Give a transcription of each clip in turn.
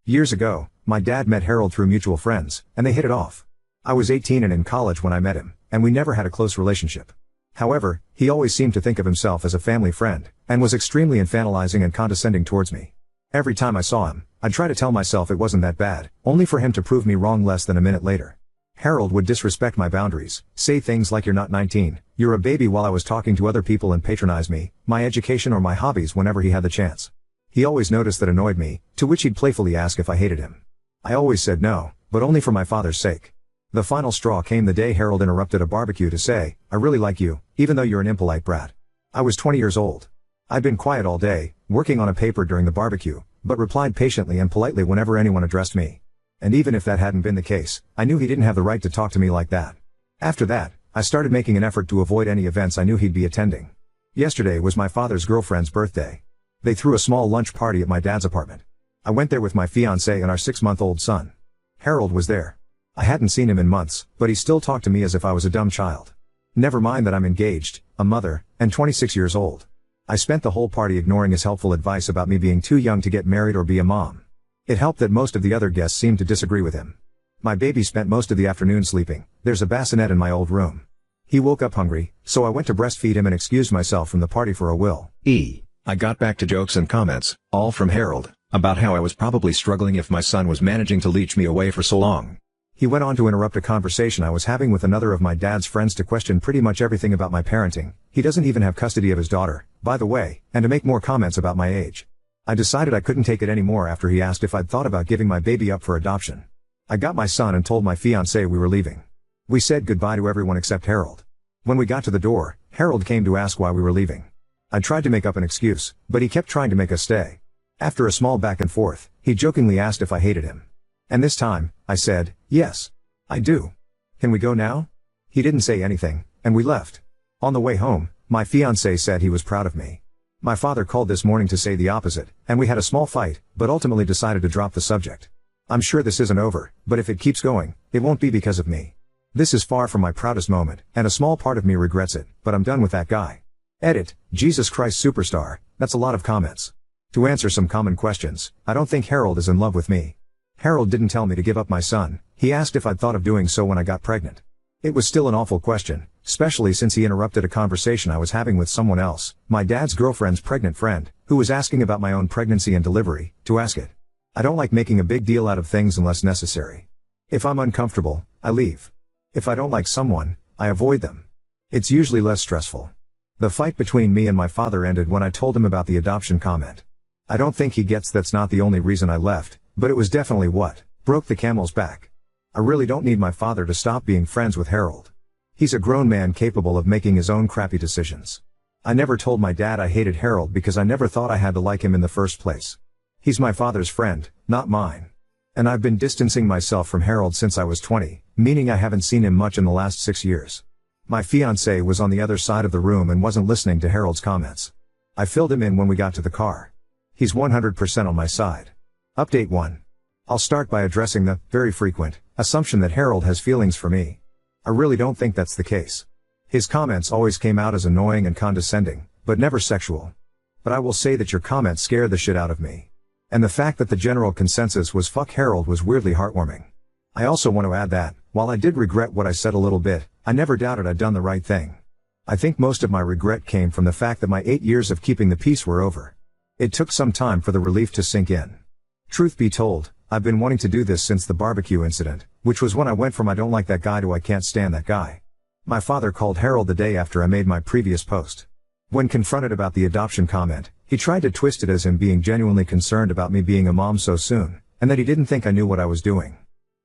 Years ago, my dad met Harold through mutual friends, and they hit it off. I was 18 and in college when I met him, and we never had a close relationship. However, he always seemed to think of himself as a family friend, and was extremely infantilizing and condescending towards me. Every time I saw him, I'd try to tell myself it wasn't that bad, only for him to prove me wrong less than a minute later. Harold would disrespect my boundaries, say things like "you're not 19, you're a baby" while I was talking to other people, and patronize me, my education or my hobbies whenever he had the chance. He always noticed that annoyed me, to which he'd playfully ask if I hated him. I always said no, but only for my father's sake. The final straw came the day Harold interrupted a barbecue to say, "I really like you, even though you're an impolite brat." I was 20 years old. I'd been quiet all day, working on a paper during the barbecue, but replied patiently and politely whenever anyone addressed me. And even if that hadn't been the case, I knew he didn't have the right to talk to me like that. After that, I started making an effort to avoid any events I knew he'd be attending. Yesterday was my father's girlfriend's birthday. They threw a small lunch party at my dad's apartment. I went there with my fiancée and our 6-month-old son. Harold was there. I hadn't seen him in months, but he still talked to me as if I was a dumb child. Never mind that I'm engaged, a mother, and 26 years old. I spent the whole party ignoring his helpful advice about me being too young to get married or be a mom. It helped that most of the other guests seemed to disagree with him. My baby spent most of the afternoon sleeping. There's a bassinet in my old room. He woke up hungry, so I went to breastfeed him and excused myself from the party for a while. I got back to jokes and comments, all from Harold, about how I was probably struggling if my son was managing to leech me away for so long. He went on to interrupt a conversation I was having with another of my dad's friends to question pretty much everything about my parenting. He doesn't even have custody of his daughter, by the way, and to make more comments about my age. I decided I couldn't take it anymore after he asked if I'd thought about giving my baby up for adoption. I got my son and told my fiancée we were leaving. We said goodbye to everyone except Harold. When we got to the door, Harold came to ask why we were leaving. I tried to make up an excuse, but he kept trying to make us stay. After a small back and forth, he jokingly asked if I hated him. And this time, I said, "Yes, I do. Can we go now?" He didn't say anything, and we left. On the way home, my fiancé said he was proud of me. My father called this morning to say the opposite, and we had a small fight, but ultimately decided to drop the subject. I'm sure this isn't over, but if it keeps going, it won't be because of me. This is far from my proudest moment, and a small part of me regrets it, but I'm done with that guy. Edit, Jesus Christ Superstar, that's a lot of comments. To answer some common questions, I don't think Harold is in love with me. Harold didn't tell me to give up my son. He asked if I'd thought of doing so when I got pregnant. It was still an awful question, especially since he interrupted a conversation I was having with someone else, my dad's girlfriend's pregnant friend, who was asking about my own pregnancy and delivery, to ask it. I don't like making a big deal out of things unless necessary. If I'm uncomfortable, I leave. If I don't like someone, I avoid them. It's usually less stressful. The fight between me and my father ended when I told him about the adoption comment. I don't think he gets that's not the only reason I left, but it was definitely what broke the camel's back. I really don't need my father to stop being friends with Harold. He's a grown man capable of making his own crappy decisions. I never told my dad I hated Harold because I never thought I had to like him in the first place. He's my father's friend, not mine. And I've been distancing myself from Harold since I was 20, meaning I haven't seen him much in the last 6 years. My fiancée was on the other side of the room and wasn't listening to Harold's comments. I filled him in when we got to the car. He's 100% on my side. Update 1. I'll start by addressing the, very frequent, assumption that Harold has feelings for me. I really don't think that's the case. His comments always came out as annoying and condescending, but never sexual. But I will say that your comments scared the shit out of me. And the fact that the general consensus was fuck Harold was weirdly heartwarming. I also want to add that, while I did regret what I said a little bit, I never doubted I'd done the right thing. I think most of my regret came from the fact that my 8 years of keeping the peace were over. It took some time for the relief to sink in. Truth be told, I've been wanting to do this since the barbecue incident, which was when I went from I don't like that guy to I can't stand that guy. My father called Harold the day after I made my previous post. When confronted about the adoption comment, he tried to twist it as him being genuinely concerned about me being a mom so soon, and that he didn't think I knew what I was doing.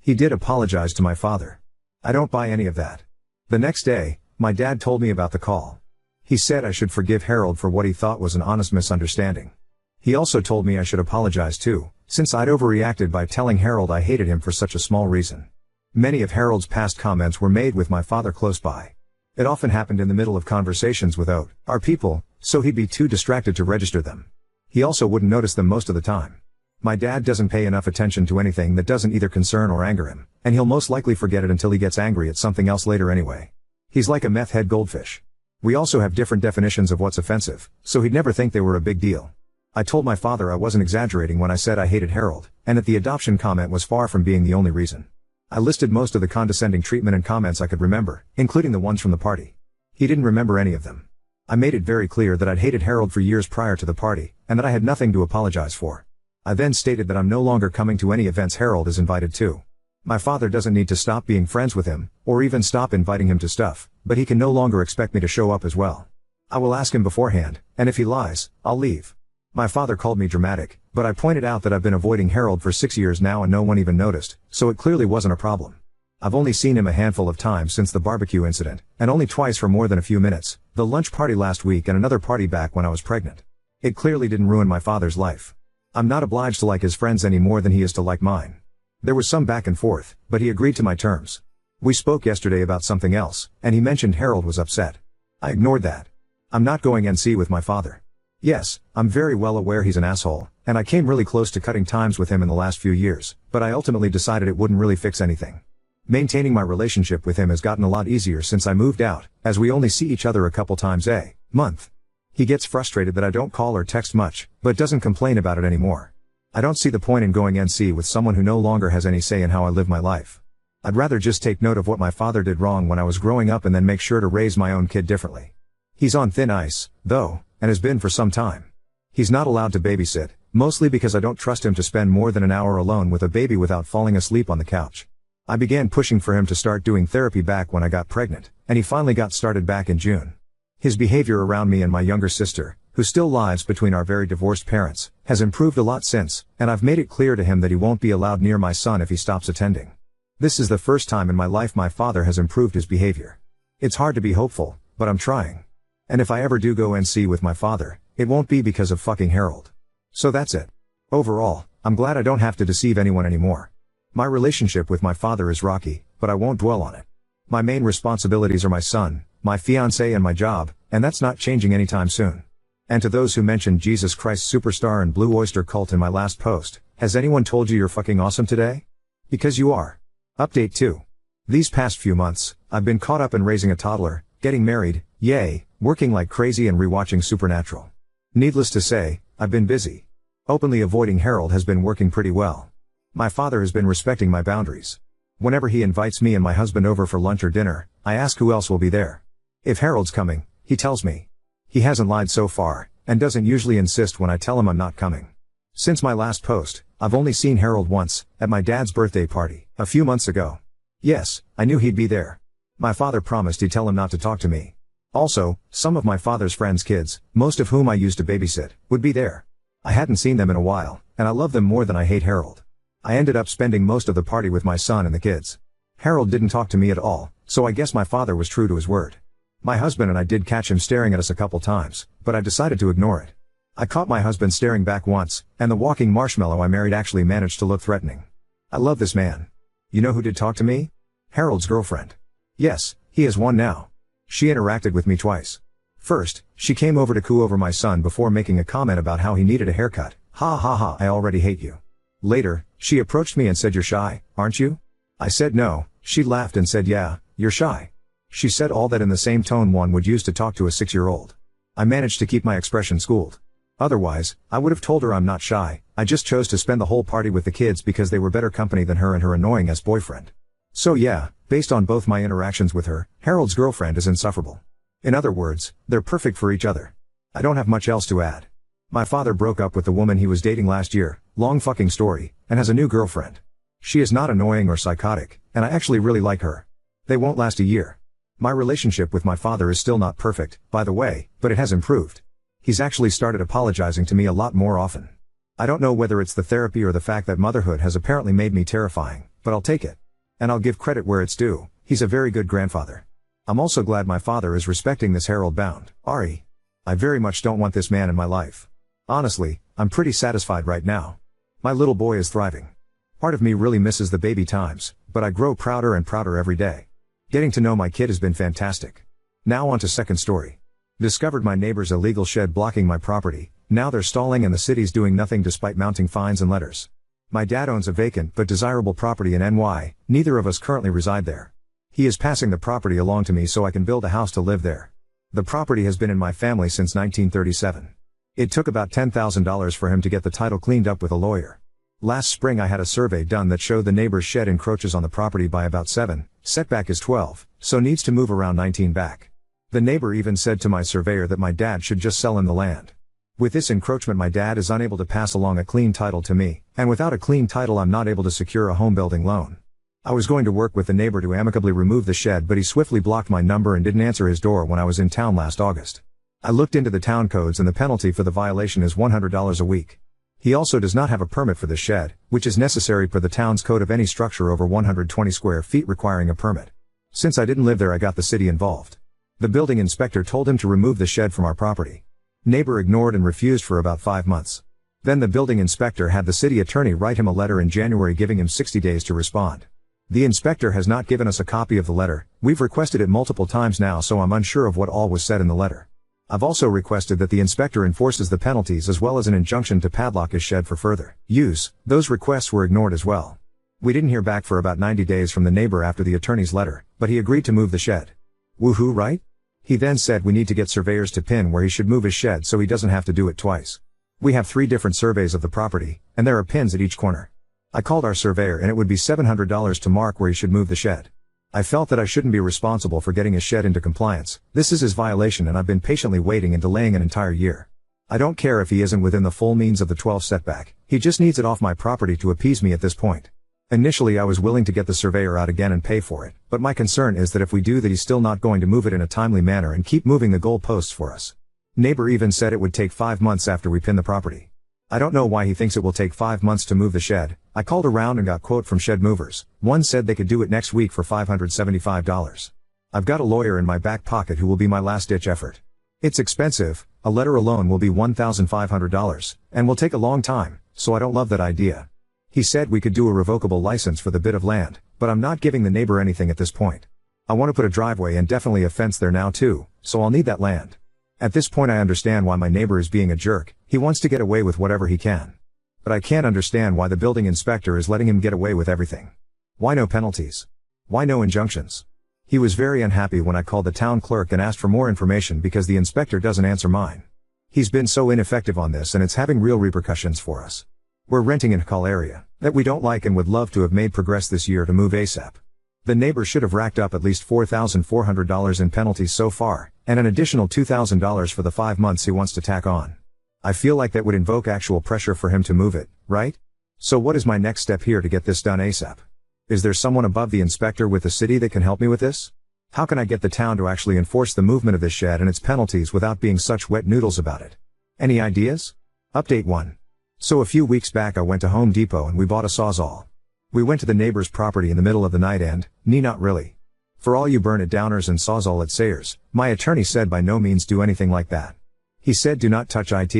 He did apologize to my father. I don't buy any of that. The next day, my dad told me about the call. He said I should forgive Harold for what he thought was an honest misunderstanding. He also told me I should apologize too, since I'd overreacted by telling Harold I hated him for such a small reason. Many of Harold's past comments were made with my father close by. It often happened in the middle of conversations with our people, so he'd be too distracted to register them. He also wouldn't notice them most of the time. My dad doesn't pay enough attention to anything that doesn't either concern or anger him, and he'll most likely forget it until he gets angry at something else later anyway. He's like a meth head goldfish. We also have different definitions of what's offensive, so he'd never think they were a big deal. I told my father I wasn't exaggerating when I said I hated Harold, and that the adoption comment was far from being the only reason. I listed most of the condescending treatment and comments I could remember, including the ones from the party. He didn't remember any of them. I made it very clear that I'd hated Harold for years prior to the party, and that I had nothing to apologize for. I then stated that I'm no longer coming to any events Harold is invited to. My father doesn't need to stop being friends with him, or even stop inviting him to stuff, but he can no longer expect me to show up as well. I will ask him beforehand, and if he lies, I'll leave. My father called me dramatic, but I pointed out that I've been avoiding Harold for 6 years now and no one even noticed, so it clearly wasn't a problem. I've only seen him a handful of times since the barbecue incident, and only twice for more than a few minutes, the lunch party last week and another party back when I was pregnant. It clearly didn't ruin my father's life. I'm not obliged to like his friends any more than he is to like mine. There was some back and forth, but he agreed to my terms. We spoke yesterday about something else, and he mentioned Harold was upset. I ignored that. I'm not going NC with my father. Yes, I'm very well aware he's an asshole, and I came really close to cutting ties with him in the last few years, but I ultimately decided it wouldn't really fix anything. Maintaining my relationship with him has gotten a lot easier since I moved out, as we only see each other a couple times a month. He gets frustrated that I don't call or text much, but doesn't complain about it anymore. I don't see the point in going NC with someone who no longer has any say in how I live my life. I'd rather just take note of what my father did wrong when I was growing up and then make sure to raise my own kid differently. He's on thin ice, though, and has been for some time. He's not allowed to babysit, mostly because I don't trust him to spend more than an hour alone with a baby without falling asleep on the couch. I began pushing for him to start doing therapy back when I got pregnant, and he finally got started back in June. His behavior around me and my younger sister, who still lives between our very divorced parents, has improved a lot since, and I've made it clear to him that he won't be allowed near my son if he stops attending. This is the first time in my life my father has improved his behavior. It's hard to be hopeful, but I'm trying. And if I ever do go NC with my father, it won't be because of fucking Harold. So that's it. Overall, I'm glad I don't have to deceive anyone anymore. My relationship with my father is rocky, but I won't dwell on it. My main responsibilities are my son, my fiancé and my job, and that's not changing anytime soon. And to those who mentioned Jesus Christ Superstar and Blue Oyster Cult in my last post, has anyone told you you're fucking awesome today? Because you are. Update 2. These past few months, I've been caught up in raising a toddler, getting married, yay, working like crazy and rewatching Supernatural. Needless to say, I've been busy. Openly avoiding Harold has been working pretty well. My father has been respecting my boundaries. Whenever he invites me and my husband over for lunch or dinner, I ask who else will be there. If Harold's coming, he tells me. He hasn't lied so far, and doesn't usually insist when I tell him I'm not coming. Since my last post, I've only seen Harold once, at my dad's birthday party, a few months ago. Yes, I knew he'd be there. My father promised he'd tell him not to talk to me. Also, some of my father's friends' kids, most of whom I used to babysit, would be there. I hadn't seen them in a while, and I love them more than I hate Harold. I ended up spending most of the party with my son and the kids. Harold didn't talk to me at all, so I guess my father was true to his word. My husband and I did catch him staring at us a couple times, but I decided to ignore it. I caught my husband staring back once, and the walking marshmallow I married actually managed to look threatening. I love this man. You know who did talk to me? Harold's girlfriend. Yes, he has one now. She interacted with me twice. First, she came over to coo over my son before making a comment about how he needed a haircut. Ha ha ha, I already hate you. Later, she approached me and said, "You're shy, aren't you?" I said no. She laughed and said, "Yeah, you're shy." She said all that in the same tone one would use to talk to a 6-year-old. I managed to keep my expression schooled. Otherwise, I would have told her I'm not shy, I just chose to spend the whole party with the kids because they were better company than her and her annoying-ass boyfriend. So yeah, based on both my interactions with her, Harold's girlfriend is insufferable. In other words, they're perfect for each other. I don't have much else to add. My father broke up with the woman he was dating last year, long fucking story, and has a new girlfriend. She is not annoying or psychotic, and I actually really like her. They won't last a year. My relationship with my father is still not perfect, by the way, but it has improved. He's actually started apologizing to me a lot more often. I don't know whether it's the therapy or the fact that motherhood has apparently made me terrifying, but I'll take it. And I'll give credit where it's due, he's a very good grandfather. I'm also glad my father is respecting this Harold bound. Ari. I very much don't want this man in my life. Honestly, I'm pretty satisfied right now. My little boy is thriving. Part of me really misses the baby times, but I grow prouder and prouder every day. Getting to know my kid has been fantastic. Now on to second story. Discovered my neighbor's illegal shed blocking my property, now they're stalling and the city's doing nothing despite mounting fines and letters. My dad owns a vacant but desirable property in NY, neither of us currently reside there. He is passing the property along to me so I can build a house to live there. The property has been in my family since 1937. It took about $10,000 for him to get the title cleaned up with a lawyer. Last spring I had a survey done that showed the neighbor's shed encroaches on the property by about 7, setback is 12, so needs to move around 19 back. The neighbor even said to my surveyor that my dad should just sell him the land. With this encroachment my dad is unable to pass along a clean title to me, and without a clean title I'm not able to secure a home building loan. I was going to work with the neighbor to amicably remove the shed, but he swiftly blocked my number and didn't answer his door when I was in town last August. I looked into the town codes and the penalty for the violation is $100 a week. He also does not have a permit for the shed, which is necessary per the town's code of any structure over 120 square feet requiring a permit. Since I didn't live there I got the city involved. The building inspector told him to remove the shed from our property. Neighbor ignored and refused for about 5 months. Then the building inspector had the city attorney write him a letter in January giving him 60 days to respond. The inspector has not given us a copy of the letter. We've requested it multiple times now, so I'm unsure of what all was said in the letter. I've also requested that the inspector enforces the penalties as well as an injunction to padlock his shed for further use. Those requests were ignored as well. We didn't hear back for about 90 days from the neighbor after the attorney's letter, but he agreed to move the shed. Woohoo, right? He then said we need to get surveyors to pin where he should move his shed so he doesn't have to do it twice. We have 3 different surveys of the property, and there are pins at each corner. I called our surveyor and it would be $700 to mark where he should move the shed. I felt that I shouldn't be responsible for getting his shed into compliance. This is his violation and I've been patiently waiting and delaying an entire year. I don't care if he isn't within the full means of the 12 setback, he just needs it off my property to appease me at this point. Initially I was willing to get the surveyor out again and pay for it, but my concern is that if we do that he's still not going to move it in a timely manner and keep moving the goalposts for us. Neighbor even said it would take 5 months after we pin the property. I don't know why he thinks it will take 5 months to move the shed. I called around and got quote from shed movers. One said they could do it next week for $575. I've got a lawyer in my back pocket who will be my last ditch effort. It's expensive, a letter alone will be $1,500, and will take a long time, so I don't love that idea. He said we could do a revocable license for the bit of land, but I'm not giving the neighbor anything at this point. I want to put a driveway and definitely a fence there now too, so I'll need that land. At this point I understand why my neighbor is being a jerk. He wants to get away with whatever he can. But I can't understand why the building inspector is letting him get away with everything. Why no penalties? Why no injunctions? He was very unhappy when I called the town clerk and asked for more information because the inspector doesn't answer mine. He's been so ineffective on this and it's having real repercussions for us. We're renting in a call area that we don't like and would love to have made progress this year to move ASAP. The neighbor should have racked up at least $4,400 in penalties so far, and an additional $2,000 for the 5 months he wants to tack on. I feel like that would invoke actual pressure for him to move it, right? So what is my next step here to get this done ASAP? Is there someone above the inspector with the city that can help me with this? How can I get the town to actually enforce the movement of this shed and its penalties without being such wet noodles about it? Any ideas? Update 1. So a few weeks back I went to Home Depot and we bought a Sawzall. We went to the neighbor's property in the middle of the night and, not really. For all you burn it downers and Sawzall at Sayers, my attorney said by no means do anything like that. He said do not touch IT.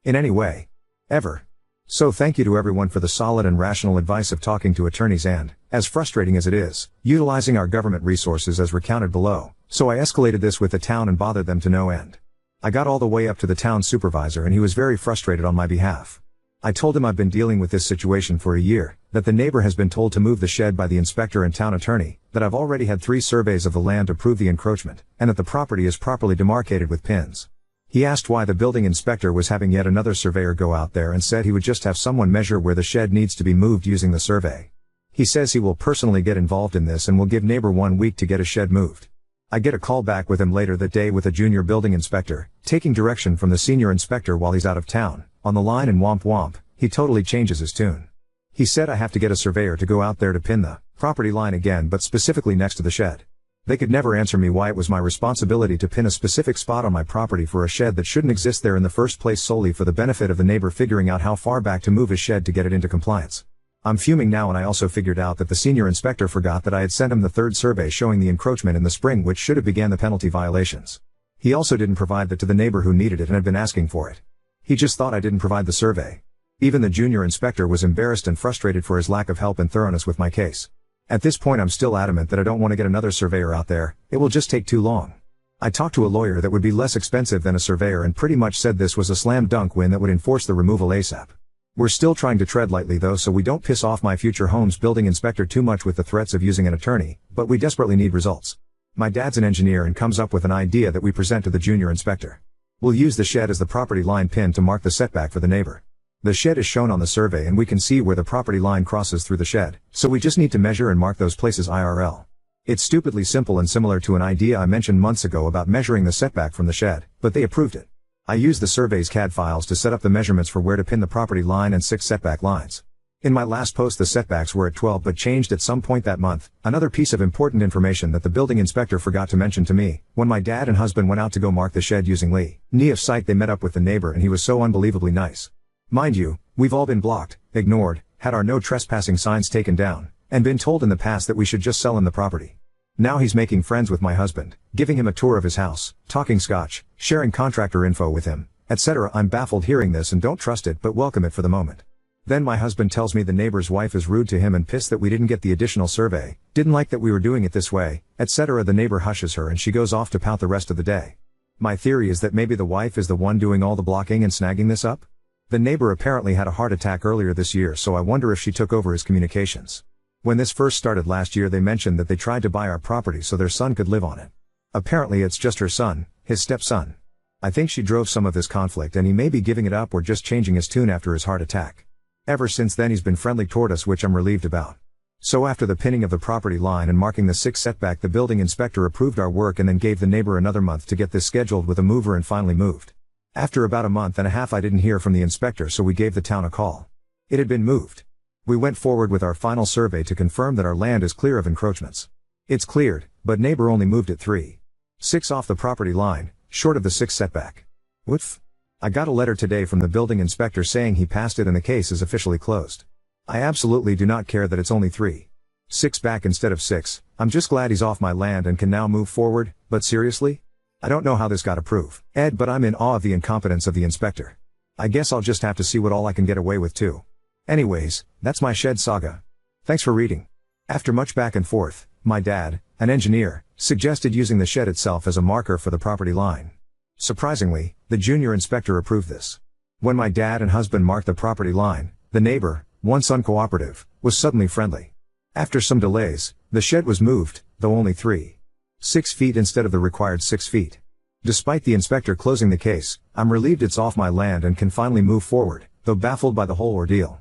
In any way. Ever. So thank you to everyone for the solid and rational advice of talking to attorneys and, as frustrating as it is, utilizing our government resources as recounted below, so I escalated this with the town and bothered them to no end. I got all the way up to the town supervisor and he was very frustrated on my behalf. I told him I've been dealing with this situation for a year, that the neighbor has been told to move the shed by the inspector and town attorney, that I've already had 3 surveys of the land to prove the encroachment, and that the property is properly demarcated with pins. He asked why the building inspector was having yet another surveyor go out there and said he would just have someone measure where the shed needs to be moved using the survey. He says he will personally get involved in this and will give neighbor 1 week to get his shed moved. I get a call back with him later that day with a junior building inspector, taking direction from the senior inspector while he's out of town, on the line and womp womp, he totally changes his tune. He said I have to get a surveyor to go out there to pin the property line again but specifically next to the shed. They could never answer me why it was my responsibility to pin a specific spot on my property for a shed that shouldn't exist there in the first place solely for the benefit of the neighbor figuring out how far back to move his shed to get it into compliance. I'm fuming now and I also figured out that the senior inspector forgot that I had sent him the 3rd survey showing the encroachment in the spring which should have began the penalty violations. He also didn't provide that to the neighbor who needed it and had been asking for it. He just thought I didn't provide the survey. Even the junior inspector was embarrassed and frustrated for his lack of help and thoroughness with my case. At this point I'm still adamant that I don't want to get another surveyor out there, it will just take too long. I talked to a lawyer that would be less expensive than a surveyor and pretty much said this was a slam dunk win that would enforce the removal ASAP. We're still trying to tread lightly though so we don't piss off my future home's building inspector too much with the threats of using an attorney, but we desperately need results. My dad's an engineer and comes up with an idea that we present to the junior inspector. We'll use the shed as the property line pin to mark the setback for the neighbor. The shed is shown on the survey and we can see where the property line crosses through the shed, so we just need to measure and mark those places IRL. It's stupidly simple and similar to an idea I mentioned months ago about measuring the setback from the shed, but they approved it. I used the survey's CAD files to set up the measurements for where to pin the property line and 6 setback lines. In my last post the setbacks were at 12 but changed at some point that month. Another piece of important information that the building inspector forgot to mention to me: when my dad and husband went out to go mark the shed using line of sight, they met up with the neighbor and he was so unbelievably nice. Mind you, we've all been blocked, ignored, had our no trespassing signs taken down, and been told in the past that we should just sell him the property. Now he's making friends with my husband, giving him a tour of his house, talking Scotch, sharing contractor info with him, etc. I'm baffled hearing this and don't trust it but welcome it for the moment. Then my husband tells me the neighbor's wife is rude to him and pissed that we didn't get the additional survey, didn't like that we were doing it this way, etc. The neighbor hushes her and she goes off to pout the rest of the day. My theory is that maybe the wife is the one doing all the blocking and snagging this up? The neighbor apparently had a heart attack earlier this year, so I wonder if she took over his communications. When this first started last year they mentioned that they tried to buy our property so their son could live on it. Apparently it's just her son, his stepson. I think she drove some of this conflict and he may be giving it up or just changing his tune after his heart attack. Ever since then he's been friendly toward us, which I'm relieved about. So after the pinning of the property line and marking the 6 setback, the building inspector approved our work and then gave the neighbor another month to get this scheduled with a mover and finally moved. After about a month and a half I didn't hear from the inspector, so we gave the town a call. It had been moved. We went forward with our final survey to confirm that our land is clear of encroachments. It's cleared, but neighbor only moved it 3.6 off the property line, short of the 6 setback. Woof. I got a letter today from the building inspector saying he passed it and the case is officially closed. I absolutely do not care that it's only 3.6 back instead of 6, I'm just glad he's off my land and can now move forward, but seriously? I don't know how this got approved, Ed, but I'm in awe of the incompetence of the inspector. I guess I'll just have to see what all I can get away with too. Anyways, that's my shed saga. Thanks for reading. After much back and forth, my dad, an engineer, suggested using the shed itself as a marker for the property line. Surprisingly, the junior inspector approved this. When my dad and husband marked the property line, the neighbor, once uncooperative, was suddenly friendly. After some delays, the shed was moved, though only 3.6 feet instead of the required 6 feet. Despite the inspector closing the case, I'm relieved it's off my land and can finally move forward, though baffled by the whole ordeal.